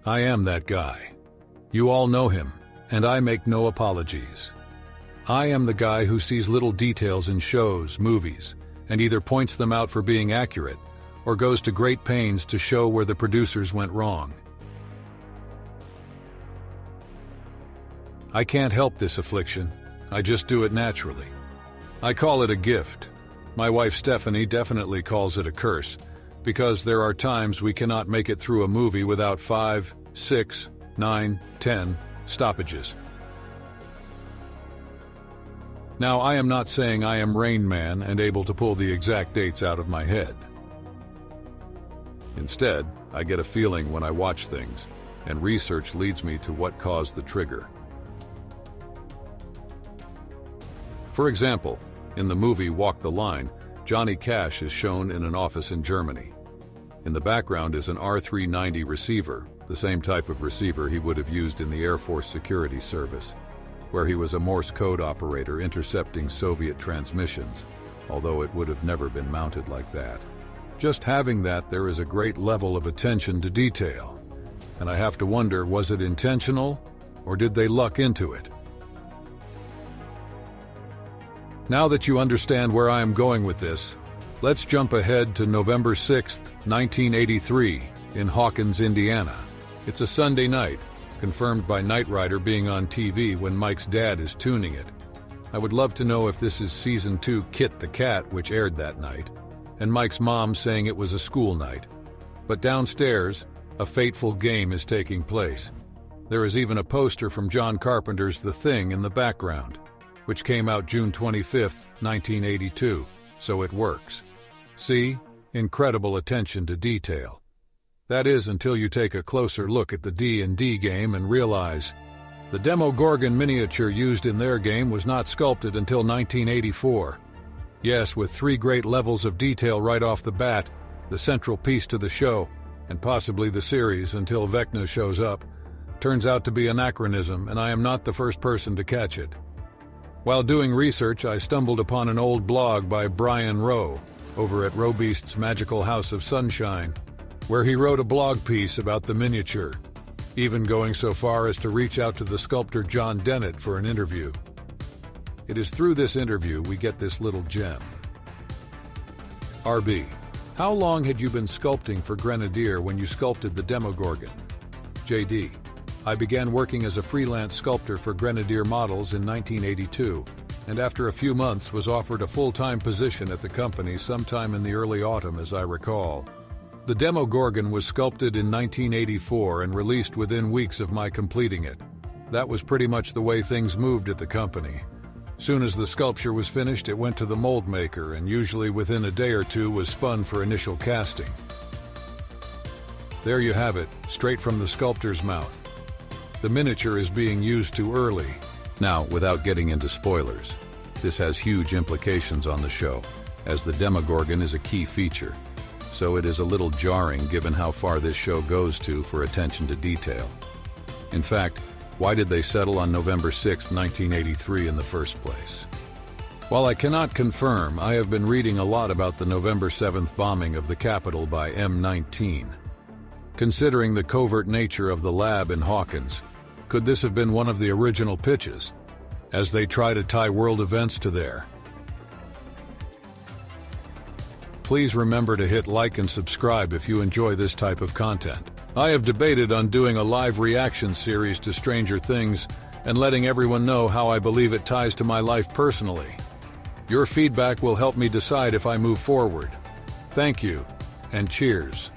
I am that guy. You all know him, and I make no apologies. I am the guy who sees little details in shows, movies, and either points them out for being accurate, or goes to great pains to show where the producers went wrong. I can't help this affliction. I just do it naturally. I call it a gift. My wife Stephanie definitely calls it a curse, because there are times we cannot make it through a movie without 5, 6, 9, 10 stoppages. Now, I am not saying I am Rain Man and able to pull the exact dates out of my head. Instead, I get a feeling when I watch things, and research leads me to what caused the trigger. For example, in the movie Walk the Line, Johnny Cash is shown in an office in Germany. In the background is an R390 receiver, the same type of receiver he would have used in the Air Force Security Service, where he was a Morse code operator intercepting Soviet transmissions, although it would have never been mounted like that. Just having that, there is a great level of attention to detail, and I have to wonder, was it intentional, or did they luck into it? Now that you understand where I am going with this, let's jump ahead to November 6, 1983, in Hawkins, Indiana. It's a Sunday night, confirmed by Knight Rider being on TV when Mike's dad is tuning it. I would love to know if this is Season 2 Kit the Kat, which aired that night, and Mike's mom saying it was a school night. But downstairs, a fateful game is taking place. There is even a poster from John Carpenter's The Thing in the background, which came out June 25, 1982, so it works. See? Incredible attention to detail. That is until you take a closer look at the D&D game and realize the Demogorgon miniature used in their game was not sculpted until 1984. Yes, with 3 great levels of detail right off the bat, the central piece to the show, and possibly the series until Vecna shows up, turns out to be anachronism, and I am not the first person to catch it. While doing research, I stumbled upon an old blog by Brian Rowe over at Robeast's Magical House of Sunshine, where he wrote a blog piece about the miniature, even going so far as to reach out to the sculptor John Dennett for an interview. It is through this interview we get this little gem. RB, how long had you been sculpting for Grenadier when you sculpted the Demogorgon? JD, I began working as a freelance sculptor for Grenadier models in 1982, and after a few months was offered a full-time position at the company sometime in the early autumn, as I recall. The Demogorgon was sculpted in 1984 and released within weeks of my completing it. That was pretty much the way things moved at the company. Soon as the sculpture was finished, it went to the mold maker, and usually within a day or two was spun for initial casting. There you have it, straight from the sculptor's mouth. The miniature is being used too early. Now, without getting into spoilers, this has huge implications on the show, as the Demogorgon is a key feature. So it is a little jarring given how far this show goes to for attention to detail. In fact, why did they settle on November 6, 1983 in the first place? While I cannot confirm, I have been reading a lot about the November 7th bombing of the Capitol by M19. Considering the covert nature of the lab in Hawkins, could this have been one of the original pitches, as they try to tie world events to there? Please remember to hit like and subscribe if you enjoy this type of content. I have debated on doing a live reaction series to Stranger Things and letting everyone know how I believe it ties to my life personally. Your feedback will help me decide if I move forward. Thank you, and cheers.